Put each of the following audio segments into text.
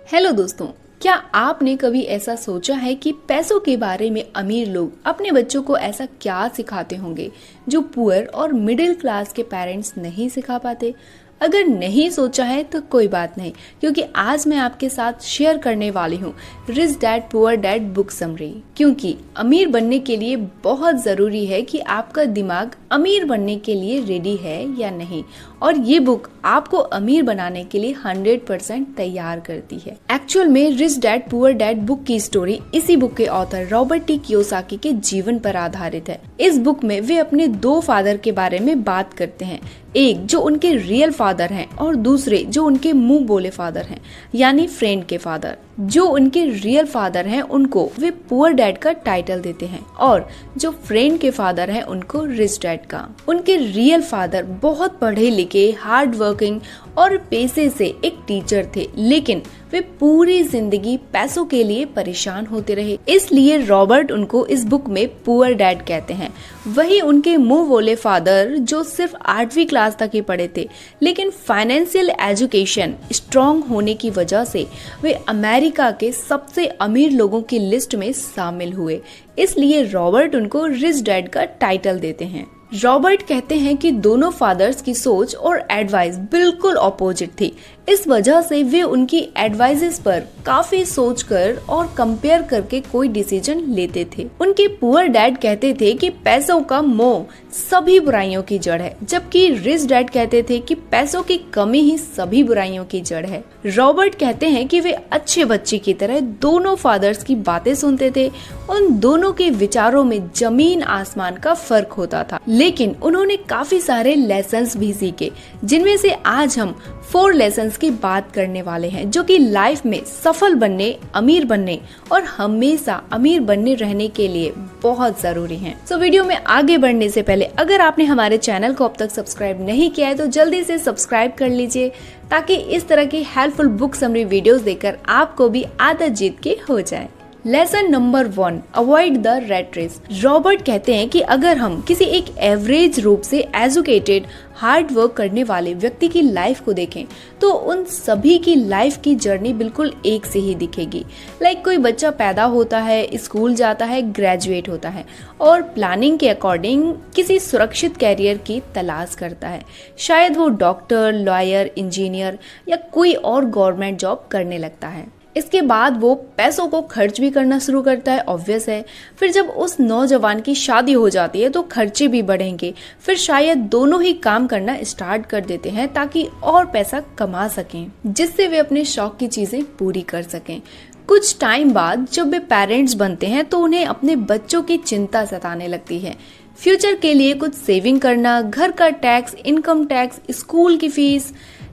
Hello दोस्तों, क्या आपने कभी ऐसा सोचा है कि पैसों के बारे में अमीर लोग अपने बच्चों को ऐसा क्या सिखाते होंगे जो पुअर और मिडिल क्लास के पेरेंट्स नहीं सिखा पाते? अगर नहीं सोचा है तो कोई बात नहीं, क्योंकि आज मैं आपके साथ शेयर करने वाली हूँ rich dad poor dad book summary. क्योंकि अमीर बनने के लिए बहुत जरूरी है कि आपका दिमाग अमीर बनने के लिए रेडी है या नहीं, और ये बुक आपको अमीर बनाने के लिए 100% तैयार करती है। एक्चुअल में rich dad poor dad book की स्टोरी इसी बुक के ऑथर रॉबर्ट टी कियोसाकी के जीवन पर आधारित है। इस बुक में वे अपने दो फादर के बारे में बात करते हैं, एक जो उनके रियल फादर हैं और दूसरे जो उनके मुंह बोले फादर हैं, यानी फ्रेंड के फादर। जो उनके रियल फादर हैं उनको वे पुअर डैड का टाइटल देते हैं और जो फ्रेंड के फादर हैं उनको रिच डैड का। उनके रियल फादर बहुत पढ़े लिखे, हार्ड वर्किंग और पैसे से एक टीचर थे, लेकिन वे पूरी जिंदगी पैसों के लिए परेशान होते रहे। इसलिए रॉबर्ट उनको इस बुक में पुअर डैड कहते हैं। वही उनके मुंह बोले फादर जो सिर्फ 8वीं क्लास तक ही पढ़े थे, लेकिन फाइनेंशियल एजुकेशन स्ट्रॉन्ग होने की वजह से वे अमेरिका के सबसे अमीर लोगों की लिस्ट में शामिल हुए। इसलिए रॉबर्ट उनको रिच डैड का टाइटल देते हैं। रॉबर्ट कहते हैं कि दोनों फादर्स की सोच और एडवाइस बिल्कुल अपोजिट थी। इस वजह से वे उनकी एडवाइसेस पर काफी सोचकर और कंपेयर करके कोई डिसीजन लेते थे। उनके पुअर डैड कहते थे कि पैसों का मोह सभी बुराइयों की जड़ है, जबकि रिच डैड कहते थे कि पैसों की कमी ही सभी बुराइयों की जड़ है। रॉबर्ट कहते हैं कि वे अच्छे बच्चे की तरह दोनों फादर्स की बातें सुनते थे। उन दोनों के विचारों में जमीन आसमान का फर्क होता था, लेकिन उन्होंने काफी सारे लेसन्स भी सीखे, जिनमें से आज हम 4 लेसन्स की बात करने वाले हैं, जो कि लाइफ में सफल बनने, अमीर बनने और हमेशा अमीर बनने रहने के लिए बहुत जरूरी हैं। तो वीडियो में आगे बढ़ने से पहले अगर आपने हमारे चैनल को अब तक सब्सक्राइब नहीं किया है तो जल्दी से सब्सक्राइब कर लीजिए, ताकि इस तरह की हेल्पफुल बुक समरी वीडियोस देखकर आपको भी आदत जीत के हो जाए। Lesson number 1, avoid the rat race. Robert कहते हैं कि अगर हम किसी एक एवरेज रूप से एजुकेटेड, हार्ड वर्क करने वाले व्यक्ति की लाइफ को देखें तो उन सभी की लाइफ की जर्नी बिल्कुल एक से ही दिखेगी। लाइक कोई बच्चा पैदा होता है, स्कूल जाता है, ग्रेजुएट होता है और प्लानिंग के अकॉर्डिंग किसी सुरक्षित कैरियर की तलाश करता है। शायद वो डॉक्टर, लॉयर, इंजीनियर या कोई और गवर्नमेंट जॉब करने लगता है। इसके बाद वो पैसों को खर्च भी करना शुरू करता है, ऑब्वियस है। फिर जब उस नौजवान की शादी हो जाती है तो खर्चे भी बढ़ेंगे। फिर शायद दोनों ही काम करना स्टार्ट कर देते हैं ताकि और पैसा कमा सकें, जिससे वे अपने शौक की चीजें पूरी कर सकें। कुछ टाइम बाद जब वे पेरेंट्स बनते हैं तो उन्हें अपने बच्चों की चिंता सताने लगती है। फ्यूचर के लिए कुछ सेविंग करना, घर का टैक्स, इनकम टैक्स, स्कूल की फीस,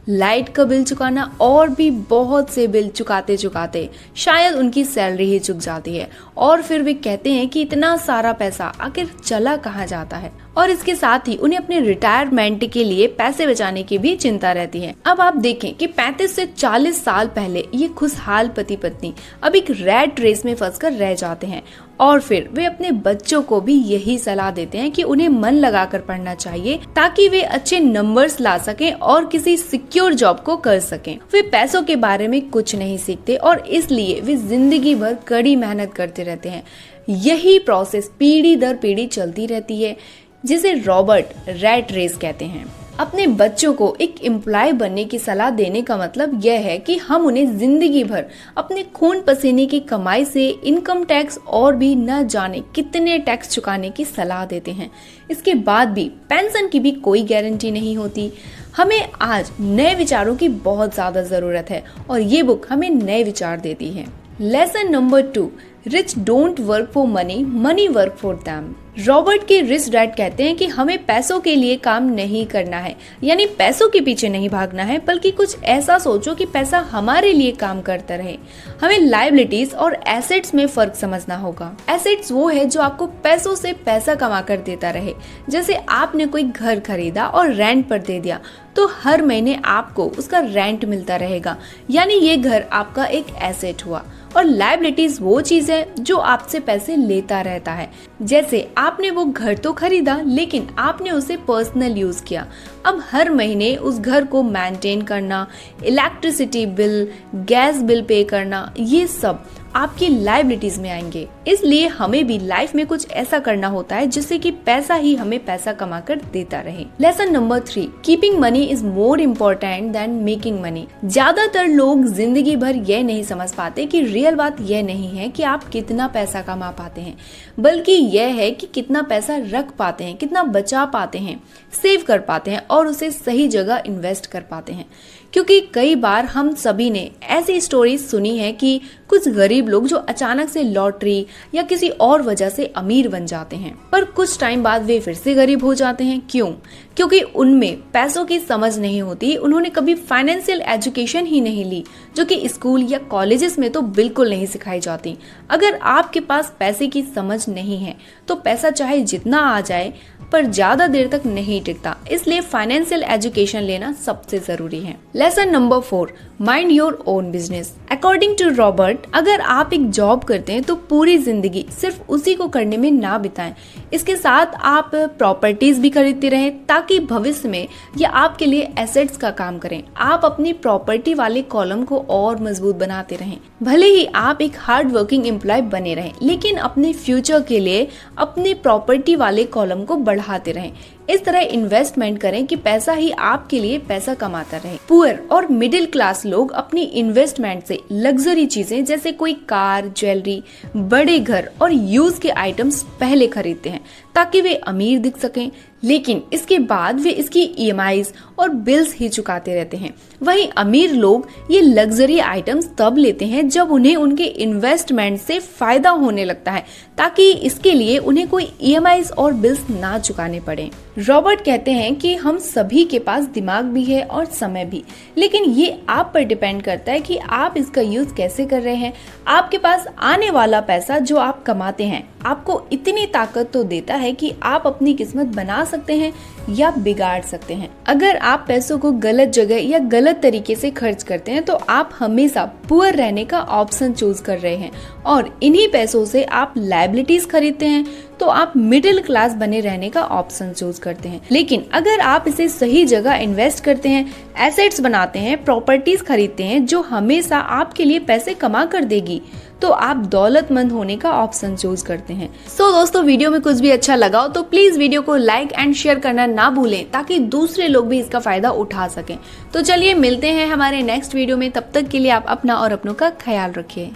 लाइट का बिल चुकाना और भी बहुत से बिल चुकाते चुकाते शायद उनकी सैलरी ही चुक जाती है। और फिर वे कहते हैं कि इतना सारा पैसा आखिर चला कहाँ जाता है। और इसके साथ ही उन्हें अपने रिटायरमेंट के लिए पैसे बचाने की भी चिंता रहती है। अब आप देखें कि 35 से 40 साल पहले ये खुशहाल पति पत्नी अब एक रैट रेस में फंसकर रह जाते हैं, और फिर वे अपने बच्चों को भी यही सलाह देते हैं कि उन्हें मन लगाकर पढ़ना चाहिए ताकि वे अच्छे नंबर्स ला सकें और किसी सिक्योर जॉब को कर सकें। वे पैसों के बारे में कुछ नहीं सीखते और इसलिए वे जिंदगी भर कड़ी मेहनत करते रहते हैं। यही प्रोसेस पीढ़ी दर पीढ़ी चलती रहती है, जिसे रॉबर्ट रैट रेस कहते हैं। अपने बच्चों को एक एम्प्लॉय बनने की सलाह देने का मतलब यह है कि हम उन्हें जिंदगी भर अपने खून पसीने की कमाई से इनकम टैक्स और भी न जाने कितने टैक्स चुकाने की सलाह देते हैं। इसके बाद भी पेंशन की भी कोई गारंटी नहीं होती। हमें आज नए विचारों की बहुत ज्यादा जरूरत है और ये बुक हमें नए विचार देती है। Lesson number 2, rich don't work for money, money work for them. Robert के रिच डैड कहते हैं कि हमें पैसों के लिए काम नहीं करना है, यानी पैसों के पीछे नहीं भागना है, बल्कि कुछ ऐसा सोचो कि पैसा हमारे लिए काम करता रहे। हमें लायबिलिटीज और एसेट्स में फर्क समझना होगा। एसेट्स वो है जो आपको पैसों से पैसा कमा कर देता रहे। जैसे आपने कोई घर खरीदा और रेंट पर दे दिया तो हर महीने आपको उसका रेंट मिलता रहेगा, यानी ये घर आपका एक एसेट हुआ। और लायबिलिटीज वो चीज है जो आपसे पैसे लेता रहता है। जैसे आपने वो घर तो खरीदा लेकिन आपने उसे पर्सनल यूज किया। अब हर महीने उस घर को मेंटेन करना, electricity bill, gas bill pay करना, ये सब आपकी लायबिलिटीज में आएंगे। इसलिए हमें भी लाइफ में कुछ ऐसा करना होता है जिससे कि पैसा ही हमें पैसा कमा कर देता रहे। Lesson number 3, keeping money is more important then making money. ज्यादातर लोग जिंदगी भर यह नहीं समझ पाते कि रियल बात यह नहीं है कि आप कितना पैसा कमा पाते हैं, बल्कि यह है कि कितना पैसा रख पाते हैं, कितना बचा पाते हैं, सेव कर पाते हैं और उसे सही जगह इन्वेस्ट कर पाते हैं। क्योंकि कई बार हम सभी ने ऐसी स्टोरी सुनी है कि कुछ गरीब लोग जो अचानक से लॉटरी या किसी और वजह से अमीर बन जाते हैं, पर कुछ टाइम बाद वे फिर से गरीब हो जाते हैं। क्यों? क्योंकि उनमें पैसों की समझ नहीं होती, उन्होंने कभी फाइनेंशियल एजुकेशन ही नहीं ली, जो कि स्कूल या कॉलेजेस में तो बिल्कुल नहीं सिखाई जाती। अगर आपके पास पैसे की समझ नहीं है तो पैसा चाहे जितना आ जाए पर ज्यादा देर तक नहीं टिकता। इसलिए फाइनेंशियल एजुकेशन लेना सबसे जरूरी है। Lesson number 4, mind your own business. According to Robert, अगर आप एक जॉब करते हैं तो पूरी जिंदगी सिर्फ उसी को करने में ना बिताएं। इसके साथ आप प्रॉपर्टीज भी खरीदते रहें ताकि भविष्य में ये आपके लिए एसेट्स का काम करें। आप अपनी प्रॉपर्टी वाले कॉलम को और मजबूत बनाते रहें। भले ही आप एक हार्ड वर्किंग एम्प्लॉय बने रहें, लेकिन अपने फ्यूचर के लिए अपने प्रॉपर्टी वाले कॉलम को बढ़ाते रहें। इस तरह इन्वेस्टमेंट करें कि पैसा ही आपके लिए पैसा कमाता रहे। पुअर और मिडिल क्लास लोग अपनी इन्वेस्टमेंट से लग्जरी चीजें जैसे कोई कार, ज्वेलरी, बड़े घर और यूज के आइटम्स पहले खरीदते हैं ताकि वे अमीर दिख सकें, लेकिन इसके बाद वे इसकी ईएमआईज और बिल्स ही चुकाते रहते हैं। वहीं अमीर लोग ये लग्जरी आइटम्स तब लेते हैं जब उन्हें उनके इन्वेस्टमेंट से फायदा होने लगता है, ताकि इसके लिए उन्हें कोई ईएमआईज और बिल्स ना चुकाने पड़े। रॉबर्ट कहते हैं कि हम सभी के पास दिमाग भी है और समय भी, लेकिन ये आप पर डिपेंड करता है कि आप इसका यूज कैसे कर रहे हैं। आपके पास आने वाला पैसा जो आप कमाते हैं आपको इतनी ताकत तो देता है कि आप अपनी किस्मत बना सकते हैं या बिगाड़ सकते हैं। अगर आप पैसों को गलत जगह या गलत तरीके से खर्च करते हैं तो आप हमेशा पुअर रहने का ऑप्शन चूज कर रहे हैं, और इन्हीं पैसों से आप लायबिलिटीज खरीदते हैं तो आप मिडिल क्लास बने रहने का ऑप्शन चूज करते हैं। लेकिन अगर आप इसे सही जगह इन्वेस्ट करते हैं, एसेट्स बनाते हैं, प्रॉपर्टीज खरीदते हैं जो हमेशा आपके लिए पैसे कमा कर देगी, तो आप दौलतमंद होने का ऑप्शन चूज करते हैं। सो दोस्तों, वीडियो में कुछ भी अच्छा लगा हो तो प्लीज वीडियो को लाइक एंड शेयर करना ना भूलें ताकि दूसरे लोग भी इसका फायदा उठा सकें। तो चलिए मिलते हैं हमारे नेक्स्ट वीडियो में, तब तक के लिए आप अपना और अपनों का ख्याल रखिए।